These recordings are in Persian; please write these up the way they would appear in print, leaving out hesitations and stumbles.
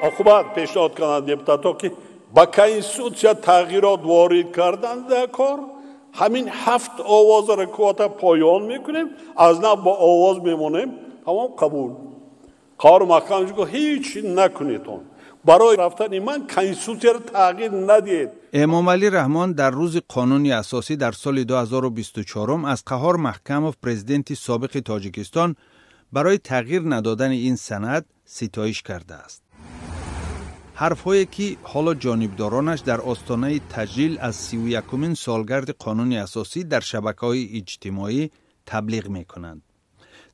عقوبت پیشنهاد کنند دپوتات‌ها که با کنستیتوسیا تغییرات وارد کردن در کار، همین 7 آواز را کوتا پایان میکنیم، از نه با آواز میمونیم، تمام قبول. کار محکمش که هیچ نکنیتون. برای رفتن من کنستیتوسیا را تغییر ندید. امام علی رحمان در روز قانون اساسی در سال 2024 از قهار محکمov پرزیدنت سابق تاجیکستان برای تغییر ندادن این سند ستایش کرده است. حرف‌هایی که حالا جانبدارانش در آستانه تجلیل از 31مین سالگرد قانون اساسی در شبکه‌های اجتماعی تبلیغ می‌کنند.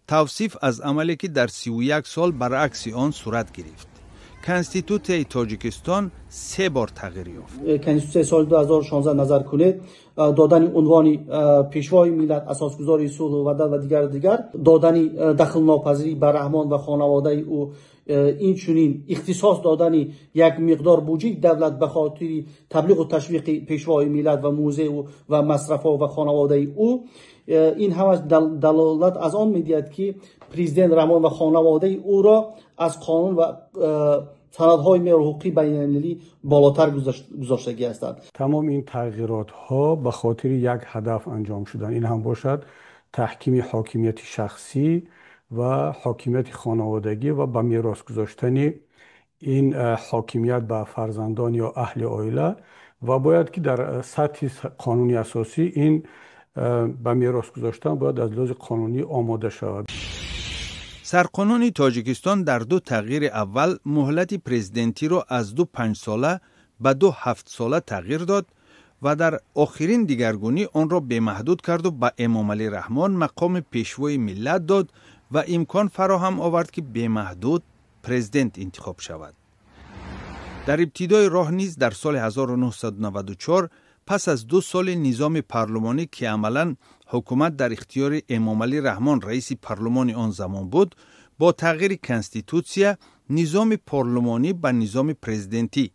توصیف از عملی که در 31 سال برعکس آن صورت گرفت. کنستیتوسیای تاجیکستان 3 بار تغییر یافت. کنستیتوسیای سال 2016 نظر کنید، دادن عنوان پیشوای ملت، اساسگذار صلح و وحدت و دیگر، دادن دخل ناپذیری بر رحمان و خانواده او، این چنین اختصاص دادن یک مقدار بودجه دولت به خاطر تبلیغ و تشویق پیشوای ملت و موزه او و مصرف‌ها و خانواده او، این همه دلالت از آن می‌دهد که پرزیدنت رحمان و خانواده او را از قانون و سندهای مهر حقوقی بین‌المللی بالاتر گذاشتگی هستند. تمام این تغییرات ها به خاطر یک هدف انجام شدن. این هم باشد تحکیم حاکمیت شخصی و حاکمیت خانوادگی و به میراث گذاشتن این حاکمیت به فرزندان یا اهل عائله و باید که در سطح قانونی اساسی این به میراث گذاشتن باید از لحاظ قانونی آماده شود. سرقانون تاجیکستان در 2 تغییر اول مهلت پرزیدنتی را از 2 5 ساله به 2 7 ساله تغییر داد و در آخرین دیگرگونی آن را بمحدود کرد و به امام علی رحمان مقام پیشوای ملت داد و امکان فراهم آورد که بمحدود پرزیدنت انتخاب شود. در ابتدای راه نیز در سال 1994 پس از 2 سال نظام پارلمانی که عملاً حکومت در اختیار امام علی رحمان رئیس پارلمان آن زمان بود، با تغییر کنستیتوسیا نظام پارلمانی به نظام پرزیدنتی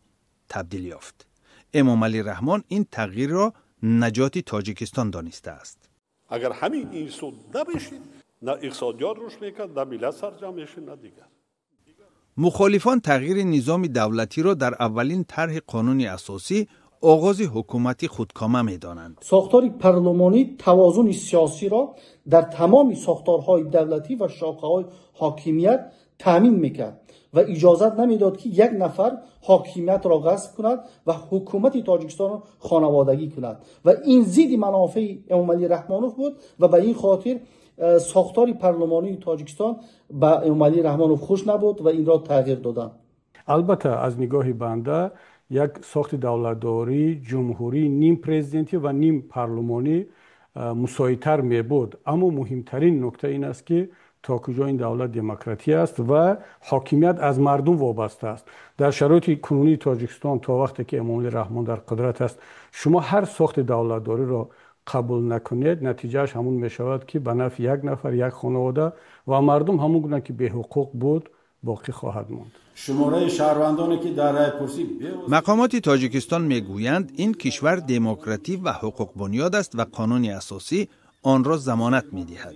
تبدیل یافت. امام علی رحمان این تغییر را نجات تاجیکستان دانسته است. اگر همین این سود نبشید، نه اقتصادیات روش میکرد، نه ملت سرجم میشه، نه دیگر. مخالفان تغییر نظام دولتی را در اولین طرح قانون اساسی آغاز حکومتی خودکامه می دانند. ساختار پارلمانی توازن سیاسی را در تمام ساختارهای دولتی و شاخه‌های حاکمیت تامین میکرد و اجازت نمیداد که یک نفر حاکمیت را غصب کند و حکومت تاجیکستان را خانوادگی کند و این ضد منافع امام علی رحمانوف بود و به این خاطر ساختار پارلمانی تاجیکستان به امام علی رحمانوف خوش نبود و این را تغییر دادند. البته از نگاه بنده یک ساخت دولتداری جمهوری نیم پرزیدنتی و نیم پارلمانی مساوی‌تر می بود، اما مهمترین نکته این است که تا کجا این دولت دموکراتی است و حاکمیت از مردم وابسته است. در شرایط کنونی تاجیکستان تا وقتی که امام علی رحمان در قدرت است، شما هر ساخت دولتداری را قبول نکنید، نتیجهش همون می شود که به نفع یک نفر، یک خانواده و مردم همون گونه که به حقوق بود باقی خواهد ماند. شماره شهروندانی که در رای پرسی مقامات تاجیکستان میگویند این کشور دموکراتی و حقوق بنیاد است و قانون اساسی آن را ضمانت می‌دهد.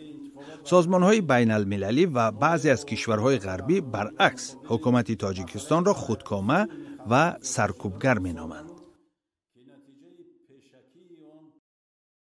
سازمان‌های بین‌المللی و بعضی از کشورهای غربی برعکس حکومت تاجیکستان را خودکامه و سرکوبگر می‌نامند.